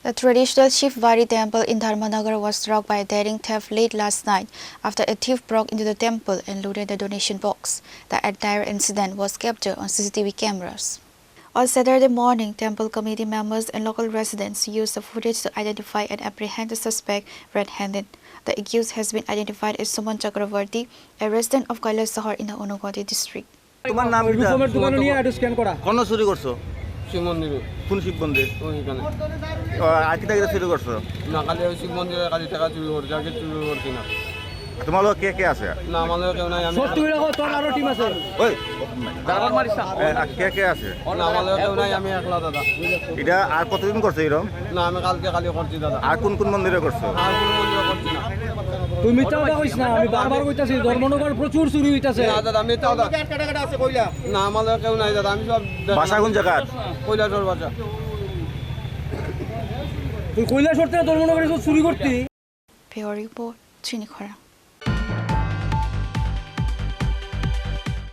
The traditional Shivvari temple in Dharmanagar was struck by a daring theft late last night after a thief broke into the temple and looted the donation box. The entire incident was captured on CCTV cameras. On Saturday morning, temple committee members and local residents used the footage to identify and apprehend the suspect red-handed. The accused has been identified as Suman Chakravarti, a resident of Kailasahar in the Onogati district. তোমার নাম কি? দোকানে নিয়ে ID scan করা। কোন চুরি করছো? শিব মন্দিরে। কোন শিব মন্দির? ওইখানে। আজকে টাকা চুরি করছো? না, কালি শিব মন্দিরে কালি টাকা চুরি করছি, আগে চুরি করছি না। তোমার লোক কে কে আছে? না, আমাদের কেউ নাই। আমি সত্যি রাখো, তোর আরো টিম আছে। ওই দাদা মারিস না। কে কে আছে? না, আমাদের কেউ নাই, আমি একলা দাদা। এটা আর কতদিন করছো এরকম? না, আমি কালকে করছি দাদা। আর কোন কোন মন্দিরে করছো? আর কোন মন্দিরে করছি না। তুই মিথ্যা কথা কইছ না, আমি বারবার কইতাছি ধর্মনগর প্রচুর চুরি হইতাছে। না দাদা, মিথ্যা কথা। কাটা আছে কইলা? না, আমাদের কেউ নাই দাদা, আমি সব বাসা কোন জায়গা? কইলাসর বাসা। তুই কইলাসর থেকে ধর্মনগরে চুরি করতি? Report, Chini Khorang.